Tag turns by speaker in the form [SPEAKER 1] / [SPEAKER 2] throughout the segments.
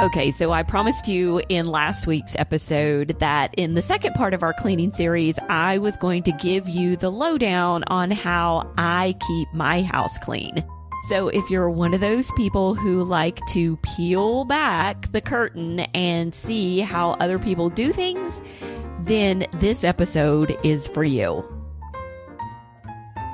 [SPEAKER 1] Okay, so I promised you in last week's episode that in the second part of our cleaning series, I was going to give you the lowdown on how I keep my house clean. So if you're one of those people who like to peel back the curtain and see how other people do things, then this episode is for you.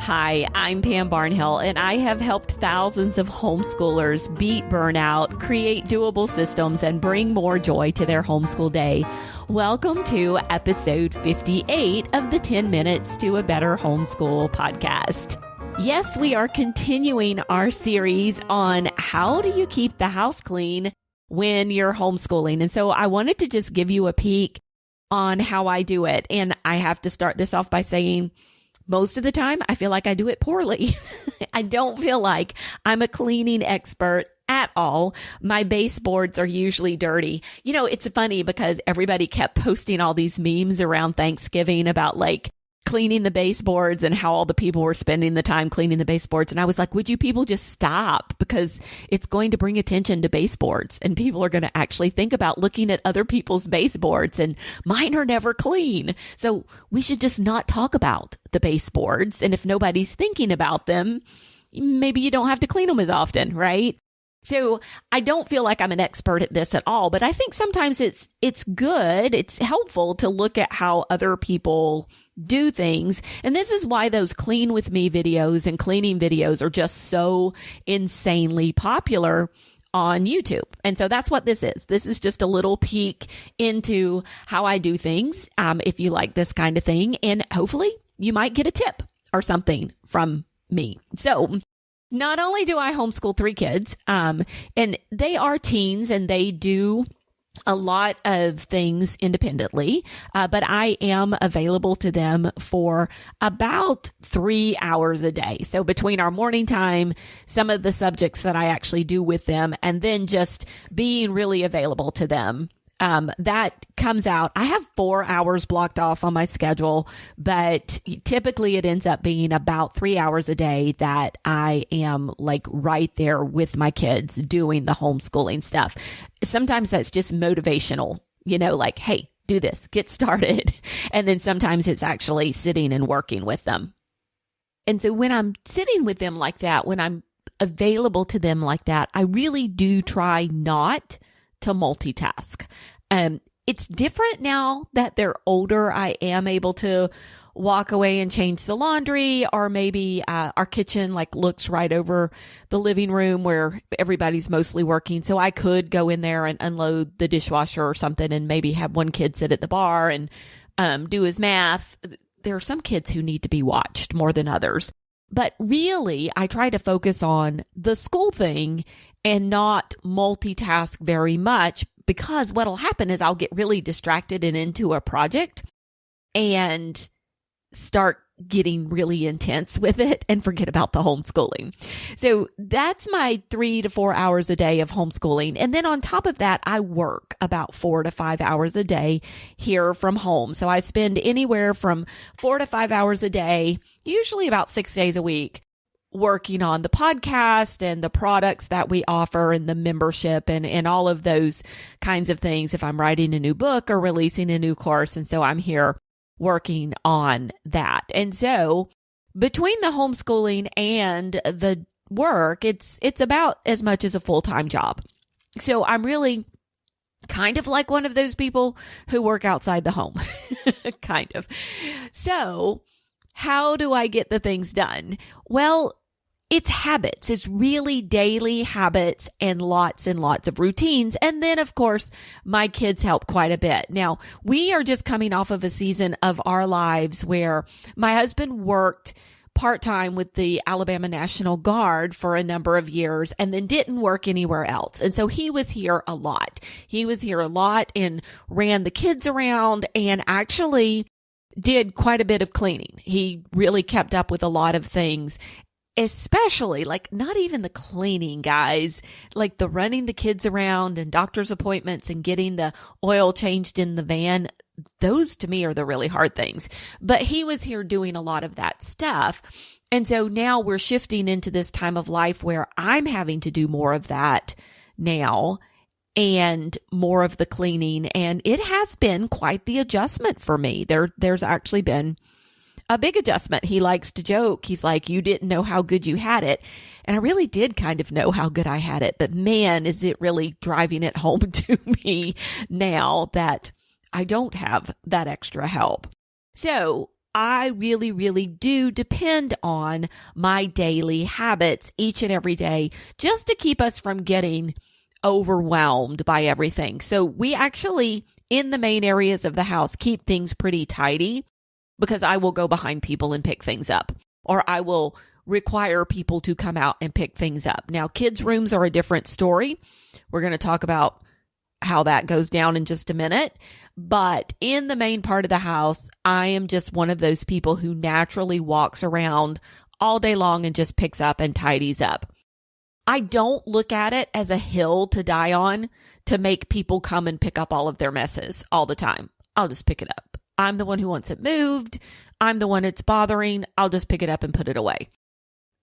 [SPEAKER 1] Hi, I'm Pam Barnhill, and I have helped thousands of homeschoolers beat burnout, create doable systems, and bring more joy to their homeschool day. Welcome to episode 58 of the 10 Minutes to a Better Homeschool podcast. Yes, we are continuing our series on how do you keep the house clean when you're homeschooling. And so I wanted to just give you a peek on how I do it. And I have to start this off by saying, most of the time, I feel like I do it poorly. I don't feel like I'm a cleaning expert at all. My baseboards are usually dirty. You know, it's funny because everybody kept posting all these memes around Thanksgiving about like cleaning the baseboards and how all the people were spending the time cleaning the baseboards. And I was like, would you people just stop? Because it's going to bring attention to baseboards and people are going to actually think about looking at other people's baseboards, and mine are never clean. So we should just not talk about the baseboards. And if nobody's thinking about them, maybe you don't have to clean them as often, right? So I don't feel like I'm an expert at this at all, but I think sometimes it's good, it's helpful to look at how other people do things. And this is why those clean with me videos and cleaning videos are just so insanely popular on YouTube. And so that's what this is. This is just a little peek into how I do things. If you like this kind of thing, and hopefully you might get a tip or something from me. So not only do I homeschool 3 kids, and they are teens and they do a lot of things independently, but I am available to them for about 3 hours a day. So between our morning time, some of the subjects that I actually do with them, and then just being really available to them. That comes out. I have 4 hours blocked off on my schedule, but typically it ends up being about 3 hours a day that I am like right there with my kids doing the homeschooling stuff. Sometimes that's just motivational, you know, like, hey, do this, get started. And then sometimes it's actually sitting and working with them. And so when I'm sitting with them like that, when I'm available to them like that, I really do try not to multitask. It's different now that they're older. I am able to walk away and change the laundry, or maybe our kitchen like looks right over the living room where everybody's mostly working. So I could go in there and unload the dishwasher or something, and maybe have one kid sit at the bar and do his math. There are some kids who need to be watched more than others. But really, I try to focus on the school thing and not multitask very much, because what'll happen is I'll get really distracted and into a project and start getting really intense with it and forget about the homeschooling. So that's my 3 to 4 hours a day of homeschooling. And then on top of that, I work about 4 to 5 hours a day here from home. So I spend anywhere from 4 to 5 hours a day, usually about 6 days a week, working on the podcast and the products that we offer and the membership and all of those kinds of things. If I'm writing a new book or releasing a new course. And so I'm here working on that. And so between the homeschooling and the work, it's about as much as a full-time job. So I'm really kind of like one of those people who work outside the home, kind of. So how do I get the things done? Well, it's habits. It's really daily habits and lots of routines. And then, of course, my kids help quite a bit. Now, we are just coming off of a season of our lives where my husband worked part-time with the Alabama National Guard for a number of years and then didn't work anywhere else. And so he was here a lot. He was here a lot and ran the kids around and actually did quite a bit of cleaning. He really kept up with a lot of things, especially like not even the cleaning, guys, like the running the kids around and doctor's appointments and getting the oil changed in the van. Those to me are the really hard things. But he was here doing a lot of that stuff. And so now we're shifting into this time of life where I'm having to do more of that now. and more of the cleaning. And it has been quite the adjustment for me. There's actually been a big adjustment. He likes to joke. He's like, you didn't know how good you had it. And I really did kind of know how good I had it. But man, is it really driving it home to me now that I don't have that extra help. So I really, really do depend on my daily habits each and every day just to keep us from getting overwhelmed by everything. So we actually, in the main areas of the house, keep things pretty tidy because I will go behind people and pick things up, or I will require people to come out and pick things up. Now, kids' rooms are a different story. We're going to talk about how that goes down in just a minute. But in the main part of the house, I am just one of those people who naturally walks around all day long and just picks up and tidies up. I don't look at it as a hill to die on to make people come and pick up all of their messes all the time. I'll just pick it up. I'm the one who wants it moved. I'm the one it's bothering. I'll just pick it up and put it away.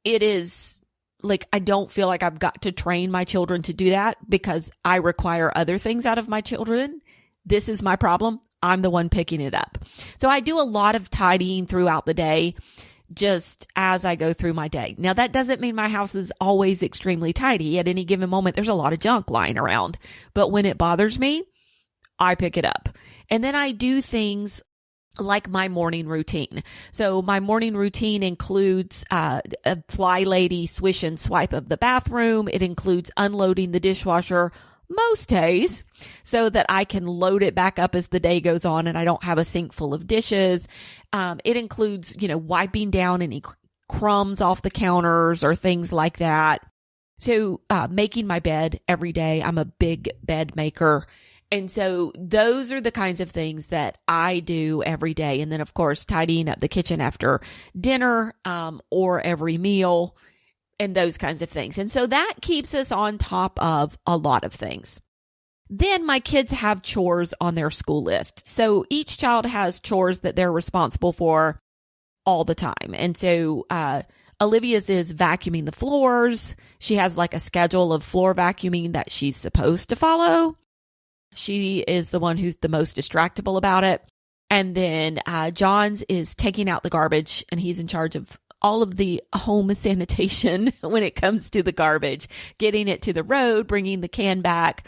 [SPEAKER 1] It is like, I don't feel like I've got to train my children to do that because I require other things out of my children. This is my problem. I'm the one picking it up. So I do a lot of tidying throughout the day just as I go through my day. Now, that doesn't mean my house is always extremely tidy. At any given moment, there's a lot of junk lying around. But when it bothers me, I pick it up. And then I do things like my morning routine. So my morning routine includes a fly lady swish and swipe of the bathroom. It includes unloading the dishwasher most days so that I can load it back up as the day goes on and I don't have a sink full of dishes. It includes, wiping down any crumbs off the counters or things like that. So making my bed every day. I'm a big bed maker. And so those are the kinds of things that I do every day. And then, of course, tidying up the kitchen after dinner or every meal and those kinds of things. And so that keeps us on top of a lot of things. Then my kids have chores on their school list. So each child has chores that they're responsible for all the time. And so Olivia's is vacuuming the floors. She has like a schedule of floor vacuuming that she's supposed to follow. She is the one who's the most distractible about it. And then John's is taking out the garbage, and he's in charge of all of the home sanitation when it comes to the garbage, getting it to the road, bringing the can back,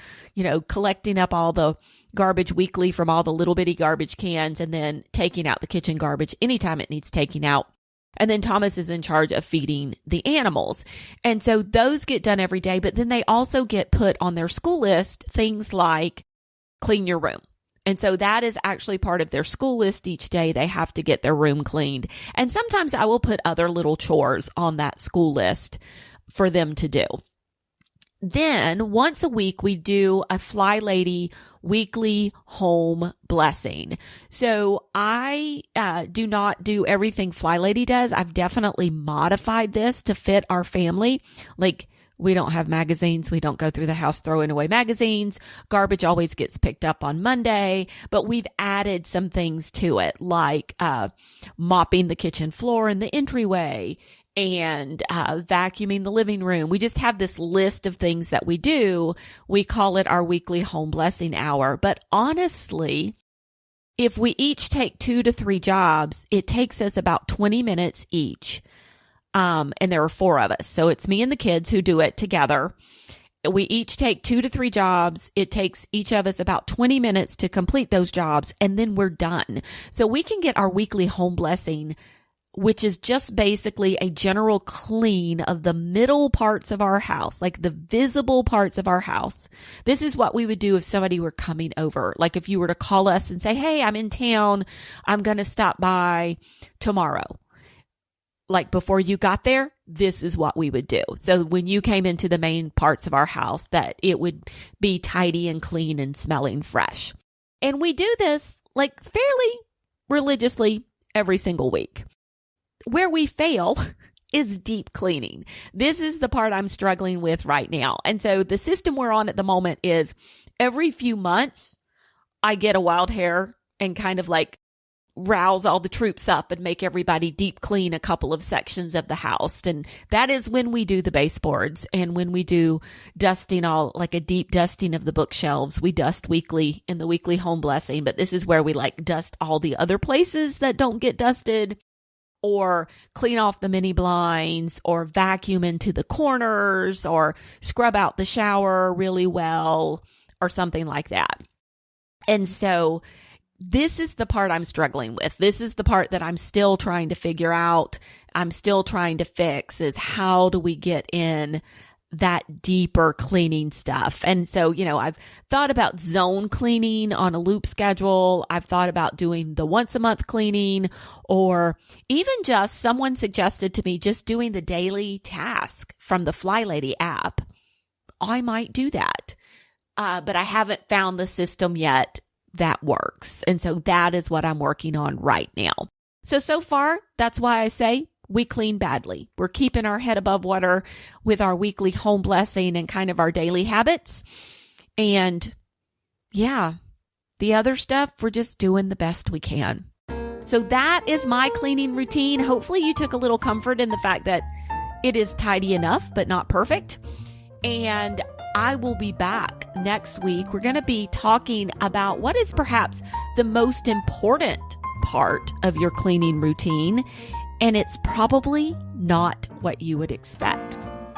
[SPEAKER 1] collecting up all the garbage weekly from all the little bitty garbage cans, and then taking out the kitchen garbage anytime it needs taking out. And then Thomas is in charge of feeding the animals. And so those get done every day, but then they also get put on their school list, things like clean your room. And so that is actually part of their school list each day. They have to get their room cleaned. And sometimes I will put other little chores on that school list for them to do. Then once a week, we do a Fly Lady weekly home blessing. So I do not do everything Fly Lady does. I've definitely modified this to fit our family. Like, we don't have magazines. We don't go through the house throwing away magazines. Garbage always gets picked up on Monday, but we've added some things to it, like mopping the kitchen floor in the entryway and vacuuming the living room. We just have this list of things that we do. We call it our weekly home blessing hour. But honestly, if we each take 2 to 3 jobs, it takes us about 20 minutes each. And there are 4 of us. So it's me and the kids who do it together. We each take 2 to 3 jobs. It takes each of us about 20 minutes to complete those jobs, and then we're done. So we can get our weekly home blessing, which is just basically a general clean of the middle parts of our house, like the visible parts of our house. This is what we would do if somebody were coming over. Like if you were to call us and say, hey, I'm in town. I'm going to stop by tomorrow. Like before you got there, this is what we would do. So when you came into the main parts of our house, that it would be tidy and clean and smelling fresh. And we do this like fairly religiously every single week. Where we fail is deep cleaning. This is the part I'm struggling with right now. And so the system we're on at the moment is every few months, I get a wild hair and kind of like rouse all the troops up and make everybody deep clean a couple of sections of the house. And that is when we do the baseboards and when we do dusting, all like a deep dusting of the bookshelves. We dust weekly in the weekly home blessing, but this is where we like dust all the other places that don't get dusted, or clean off the mini blinds, or vacuum into the corners, or scrub out the shower really well, or something like that. And so this is the part I'm struggling with. This is the part that I'm still trying to figure out. I'm still trying to fix, is how do we get in that deeper cleaning stuff? And so, I've thought about zone cleaning on a loop schedule. I've thought about doing the once a month cleaning, or even just someone suggested to me just doing the daily task from the Fly Lady app. I might do that. But I haven't found the system yet that works. And so that is what I'm working on right now. So far, that's why I say we clean badly. We're keeping our head above water with our weekly home blessing and kind of our daily habits. And yeah, the other stuff, we're just doing the best we can. So that is my cleaning routine. Hopefully you took a little comfort in the fact that it is tidy enough, but not perfect. And I will be back next week. We're going to be talking about what is perhaps the most important part of your cleaning routine, and it's probably not what you would expect.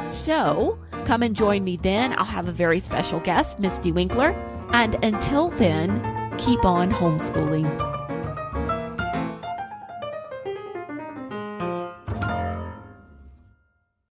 [SPEAKER 1] So come and join me then. I'll have a very special guest, Misty Winkler. And until then, keep on homeschooling.